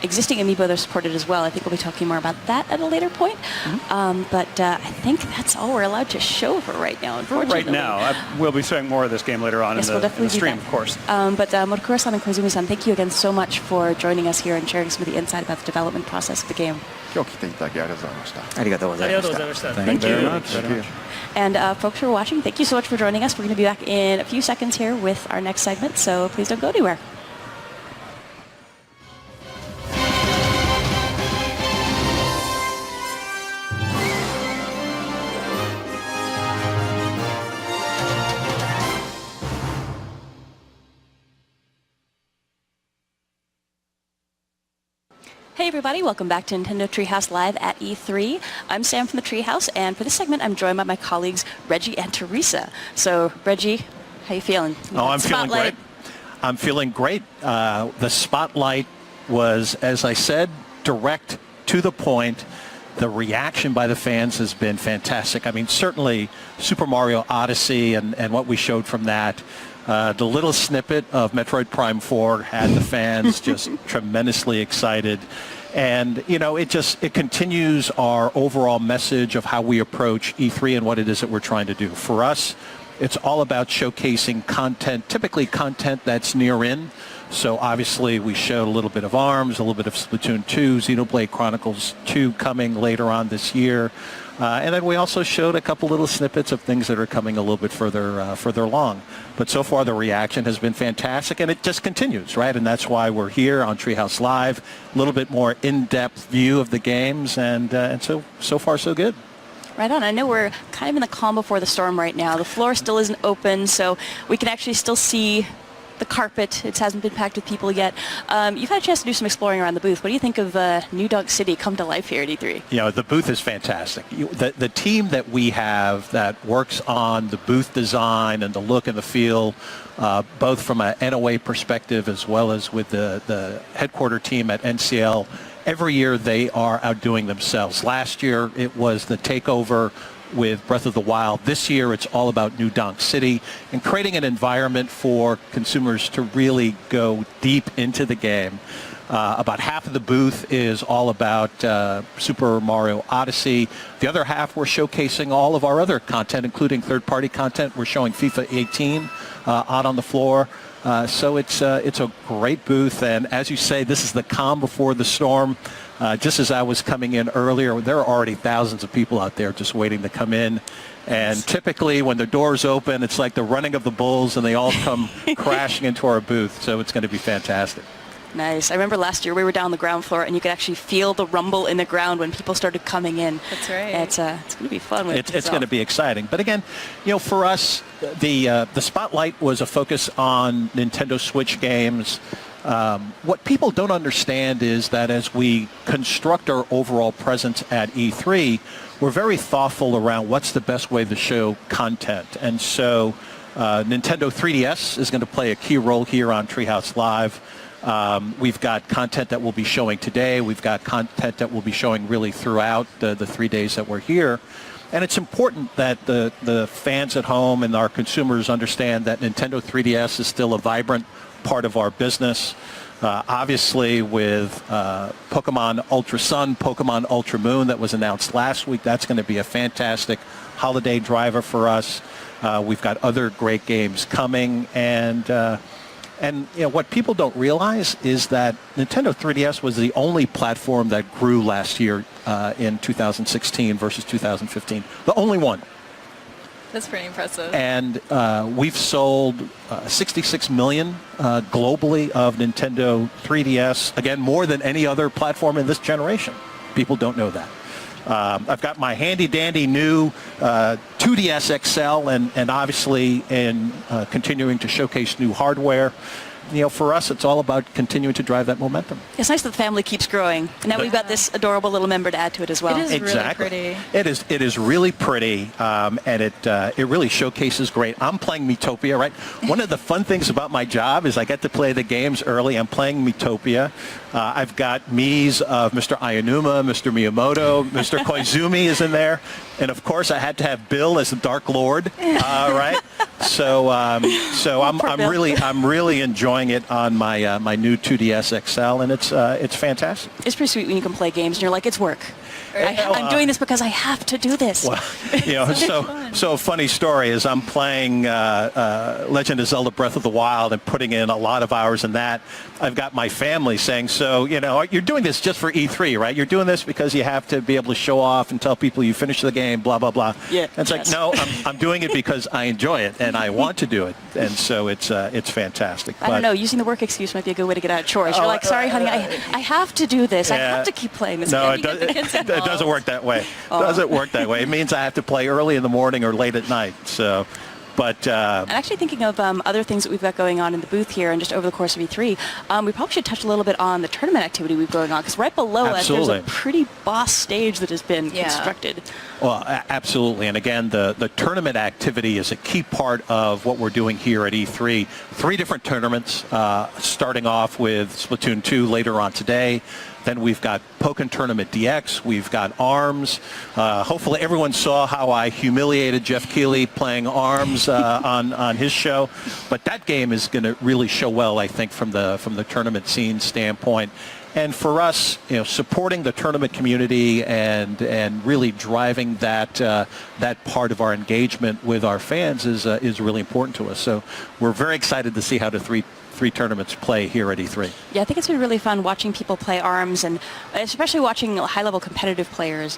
existing amiibo that are supported as well. I think we'll be talking more about that at a later point. But I think that's all we're allowed to show for right now, unfortunately. Right now. We'll be showing more of this game later on Yes, in we'll the definitely stream, do that. of course. But Motokura-san and Koizumi-san, thank you again so much for joining us here and sharing some of the insight about the development process of the game. 今日来ていただきありがとうございました。ありがとうございました。ありがとうございました。 Thank you very much. Thank you. And folks who are watching, thank you so much for joining us. We're going to be back in a few seconds here with our next segment, so please don't go anywhere. Hey everybody, welcome back to Nintendo Treehouse Live at E3. I'm Sam from the Treehouse, and for this segment I'm joined by my colleagues Reggie and Teresa. So Reggie, how you feeling? I'm feeling great. I'm feeling great. The spotlight was, as I said, direct to the point. The reaction by the fans has been fantastic. I mean, certainly Super Mario Odyssey and what we showed from that. The little snippet of Metroid Prime 4 had the fans just tremendously excited. And, you know, it continues our overall message of how we approach E3 and what it is that we're trying to do. For us, it's all about showcasing content, typically content that's near in. So obviously we showed a little bit of ARMS, a little bit of Splatoon 2, Xenoblade Chronicles 2 coming later on this year. And then we also showed a couple little snippets of things that are coming a little bit further along. But so far the reaction has been fantastic, and it just continues, right? And that's why we're here on Treehouse Live, a little bit more in-depth view of the games, and so far so good. Right on. I know we're kind of in the calm before the storm right now. The floor still isn't open, so we can actually still see the carpet. It hasn't been packed with people yet. You've had a chance to do some exploring around the booth. What do you think of New Dog City come to life here at E3? You know, the booth is fantastic. The team that we have that works on the booth design and the look and the feel, both from an NOA perspective as well as with the headquarter team at NCL, every year they are outdoing themselves. Last year it was the takeover with Breath of the Wild. This year it's all about New Donk City and creating an environment for consumers to really go deep into the game. About half of the booth is all about Super Mario Odyssey. The other half we're showcasing all of our other content, including third-party content. We're showing FIFA 18 out on the floor. So it's a great booth, and as you say, this is the calm before the storm. Just as I was coming in earlier, there are already thousands of people out there just waiting to come in. And typically when the doors open, it's like the running of the bulls, and they all come crashing into our booth. So it's going to be fantastic. Nice. I remember last year we were down on the ground floor, and you could actually feel the rumble in the ground when people started coming in. That's right. It's going to be fun. It's going to be exciting. But again, you know, for us, the spotlight was a focus on Nintendo Switch games. What people don't understand is that as we construct our overall presence at E3, we're very thoughtful around what's the best way to show content. And so Nintendo 3DS is going to play a key role here on Treehouse Live. We've got content that we'll be showing today. We've got content that we'll be showing really throughout the 3 days that we're here. And it's important that the fans at home and our consumers understand that Nintendo 3DS is still a vibrant part of our business. Obviously with Pokemon Ultra Sun, Pokemon Ultra Moon that was announced last week, that's going to be a fantastic holiday driver for us. We've got other great games coming, and you know, what people don't realize is that Nintendo 3DS was the only platform that grew last year in 2016 versus 2015. The only one. That's pretty impressive. And we've sold 66 million globally of Nintendo 3DS. Again, more than any other platform in this generation. People don't know that. I've got my handy-dandy new 2DS XL, and obviously in continuing to showcase new hardware. You know, for us, it's all about continuing to drive that momentum. It's nice that the family keeps growing. And now we've got this adorable little member to add to it as well. It is Exactly. really pretty. It is really pretty, and it really showcases great. I'm playing Miitopia, right? One of the fun things about my job is I get to play the games early. I'm playing Miitopia. I've got Mii's of Mr. Aonuma, Mr. Miyamoto, Mr. Koizumi is in there. And of course, I had to have Bill as the Dark Lord, right? So I'm really enjoying it on my new 2DS XL, and it's fantastic. It's pretty sweet when you can play games and you're like, it's work. I'm doing this because I have to do this. Well, so a funny story is I'm playing Legend of Zelda Breath of the Wild and putting in a lot of hours in that. I've got my family saying, so, you're doing this just for E3, right? You're doing this because you have to be able to show off and tell people you finished the game, blah, blah, blah. Yeah, and it's like, no, I'm doing it because I enjoy it and I want to do it. And so it's fantastic. I don't know. Using the work excuse might be a good way to get out of chores. You're like, sorry, honey, I have to do this. I have to keep playing this game. It doesn't work that way. Doesn't work that way. It means I have to play early in the morning or late at night. So, but and actually thinking of other things that we've got going on in the booth here, and just over the course of E3, we probably should touch a little bit on the tournament activity we've going on, because right below us there's a pretty boss stage that has been constructed. Well, absolutely. And again, the tournament activity is a key part of what we're doing here at E3. 3 different tournaments, starting off with Splatoon 2 later on today. Then we've got Pokken Tournament DX. We've got ARMS. Hopefully everyone saw how I humiliated Jeff Keighley playing ARMS on his show. But that game is going to really show well, I think, from the tournament scene standpoint. And for us, supporting the tournament community and really driving that part of our engagement with our fans is really important to us. So we're very excited to see how the three tournaments play here at E3. Yeah, I think it's been really fun watching people play ARMS, and especially watching high-level competitive players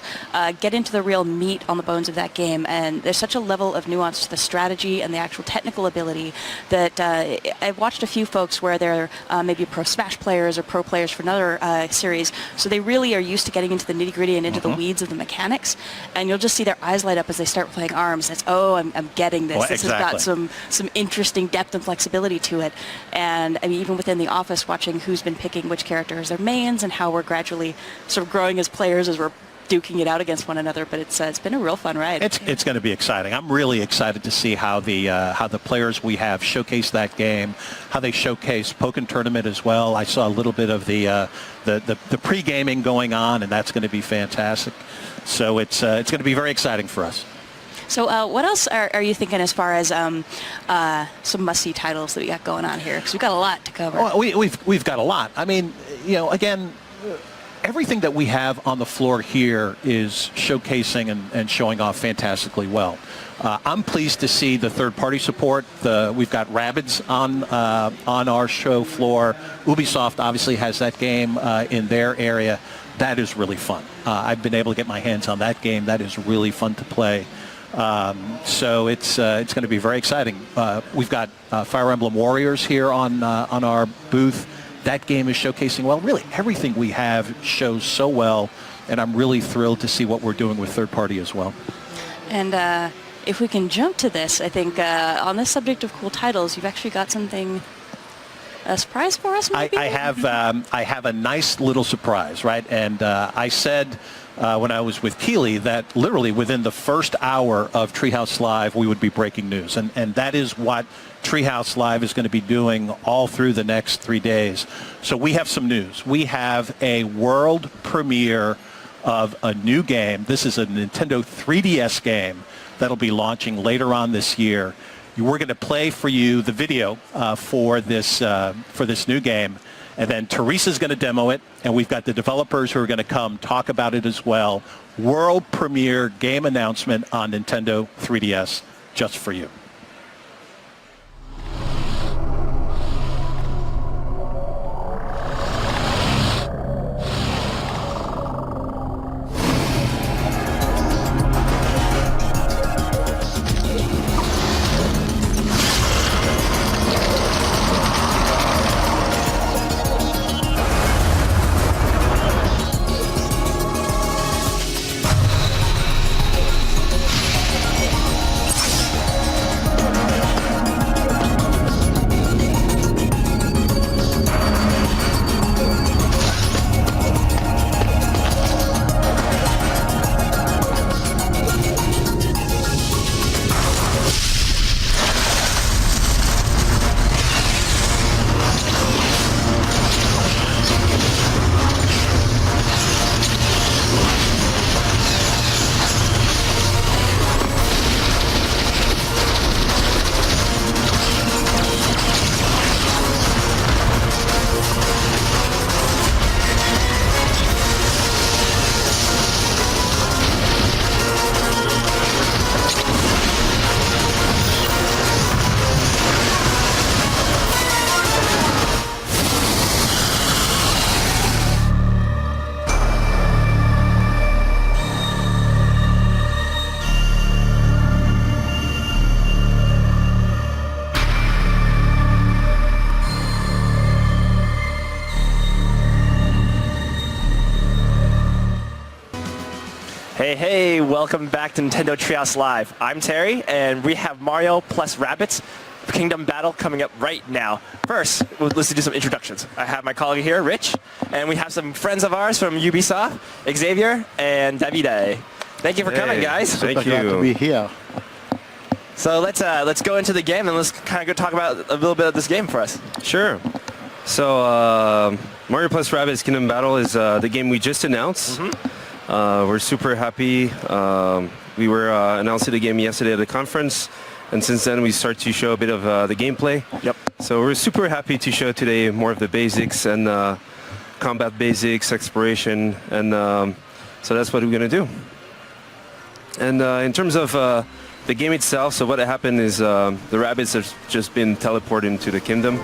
get into the real meat on the bones of that game. And there's such a level of nuance to the strategy and the actual technical ability that I've watched a few folks where they're maybe pro Smash players or pro players for another series, so they really are used to getting into the nitty-gritty and into the weeds of the mechanics, and you'll just see their eyes light up as they start playing ARMS. It's, I'm getting this. Well, this has got some interesting depth and flexibility to it. And I mean, even within the office, watching who's been picking which character as their mains and how we're gradually sort of growing as players as we're duking it out against one another. But it's been a real fun ride. It's going to be exciting. I'm really excited to see how the players we have showcase that game, how they showcase Pokken Tournament as well. I saw a little bit of the pre-gaming going on, and that's going to be fantastic. So it's going to be very exciting for us. So what else are you thinking as far as some must-see titles that we got going on here? Because we've got a lot to cover. Well, we've got a lot. I mean, again, everything that we have on the floor here is showcasing and showing off fantastically well. I'm pleased to see the third-party support. We've got Rabbids on our show floor. Ubisoft obviously has that game in their area. That is really fun. I've been able to get my hands on that game. That is really fun to play. So it's going to be very exciting. We've got Fire Emblem Warriors here on our booth. That game is showcasing well. Really, everything we have shows so well, and I'm really thrilled to see what we're doing with third party as well. And if we can jump to this, I think on this subject of cool titles, you've actually got something. A surprise for us, maybe? I have a nice little surprise, right? And I said when I was with Keighley that literally within the first hour of Treehouse Live we would be breaking news, and that is what Treehouse Live is going to be doing all through the next 3 days. So we have some news. We have a world premiere of a new game. This is a Nintendo 3DS game that'll be launching later on this year. We're going to play for you the video for this new game, and then Teresa's going to demo it, and we've got the developers who are going to come talk about it as well. World premiere game announcement on Nintendo 3DS just for you. Hey, welcome back to Nintendo Treehouse Live. I'm Terry, and we have Mario plus Rabbids Kingdom Battle coming up right now. First, let's do some introductions. I have my colleague here, Rich, and we have some friends of ours from Ubisoft, Xavier and Davide. Thank you for coming, guys. Thank you. Glad to be here. So let's go into the game and let's kind of go talk about a little bit of this game for us. Sure. So Mario plus Rabbids Kingdom Battle is the game we just announced. We're super happy. We were announcing the game yesterday at the conference, and since then we start to show a bit of the gameplay. Yep. So we're super happy to show today more of the basics and combat basics, exploration, and so that's what we're going to do. And in terms of the game itself, so what happened is the rabbits have just been teleported into the kingdom.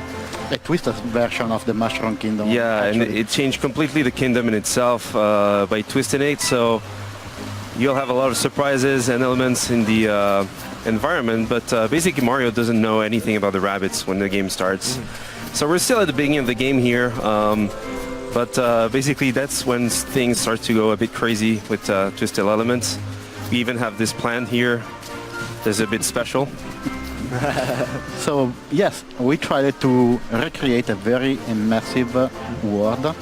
A twisted version of the Mushroom Kingdom. Yeah, actually. and it changed completely the kingdom in itself by twisting it. So you'll have a lot of surprises and elements in the environment, but basically Mario doesn't know anything about the rabbits when the game starts. So we're still at the beginning of the game here, but basically that's when things start to go a bit crazy with twisted elements. We even have this plant here that's a bit special. So yes, we tried to recreate a very immersive world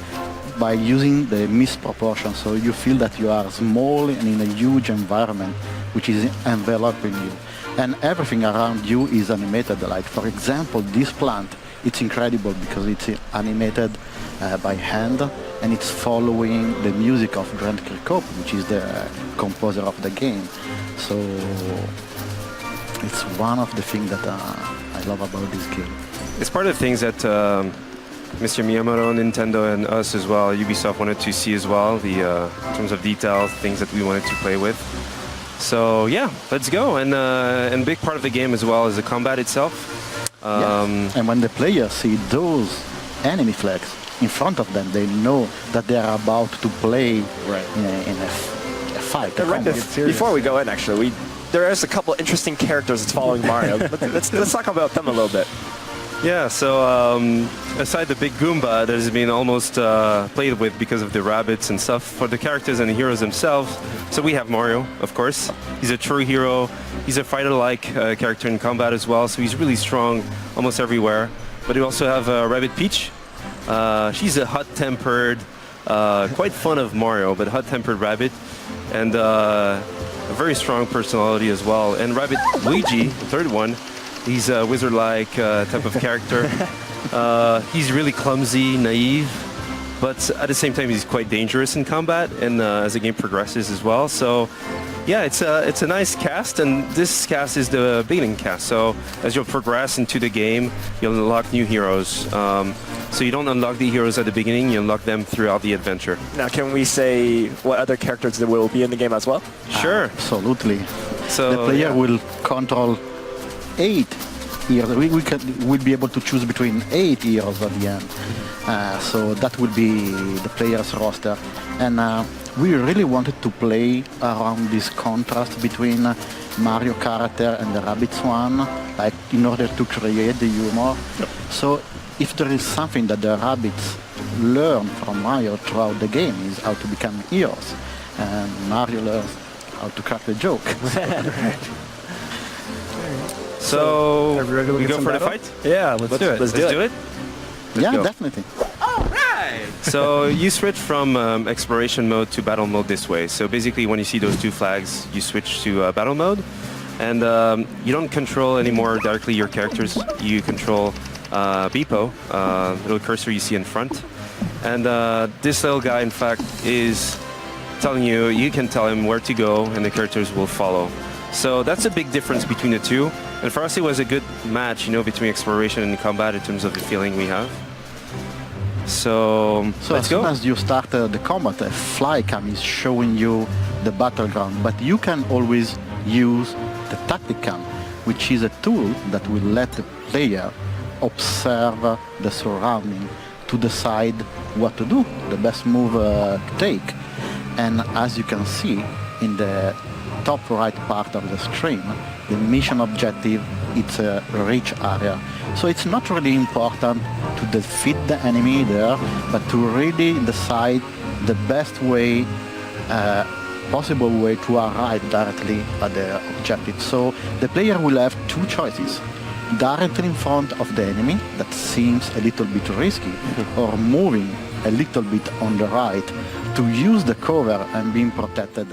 by using the misproportion. So you feel that you are small and in a huge environment which is enveloping you. And everything around you is animated. Like for example, this plant, it's incredible because it's animated by hand and it's following the music of Grant Kirkhope, which is the composer of the game. So it's one of the things that I love about this game. It's part of the things that Mr. Miyamoto, Nintendo, and us as well, Ubisoft wanted to see as well, the in terms of details, things that we wanted to play with. So yeah, let's go. And big part of the game as well is the combat itself. Yes. And when the players see those enemy flags in front of them, they know that they are about to play in a fight. Before we go in, actually, there is a couple interesting characters that's following Mario. let's talk about them a little bit. Yeah, so aside the big Goomba that has been almost played with because of the rabbits and stuff, for the characters and the heroes themselves, so we have Mario, of course. He's a true hero. He's a fighter-like character in combat as well, so he's really strong almost everywhere. But we also have Rabbit Peach. She's a hot-tempered, quite fun of Mario, but hot-tempered rabbit. And a very strong personality as well. And Rabbit Luigi, the third one, he's a wizard-like type of character. He's really clumsy, naive, but at the same time he's quite dangerous in combat and as the game progresses as well. So yeah, it's a nice cast, and this cast is the beginning cast. So as you'll progress into the game, you'll unlock new heroes. So you don't unlock the heroes at the beginning, you unlock them throughout the adventure. Now, can we say what other characters there will be in the game as well? Sure. Absolutely. So the player will control 8 heroes. We'll be able to choose between 8 heroes at the end. So that will be the player's roster. And we really wanted to play around this contrast between Mario character and the Rabbids one, like in order to create the humor. Yep. So if there is something that the Rabbids learn from Mario throughout the game is how to become heroes. And Mario learns how to crack the joke. So we go for the fight? Yeah, let's do it. Let's do it. Yeah, go. definitely. So you switch from exploration mode to battle mode this way. So basically when you see those two flags, you switch to battle mode. And you don't control anymore directly your characters. You control Beepo, little cursor you see in front. And this little guy, in fact, is telling you, you can tell him where to go and the characters will follow. So that's a big difference between the two. And for us, it was a good match, between exploration and combat in terms of the feeling we have. So let's go. As soon as you start the combat, a fly cam is showing you the battleground, but you can always use the tactic cam, which is a tool that will let the player observe the surrounding to decide what to do, the best move to take. And as you can see in the top right part of the screen, the mission objective, it's a rich area. So it's not really important to defeat the enemy there, but to really decide the best way possible way to arrive directly at the objective. So the player will have two choices. Directly in front of the enemy, that seems a little bit risky, or moving a little bit on the right to use the cover and being protected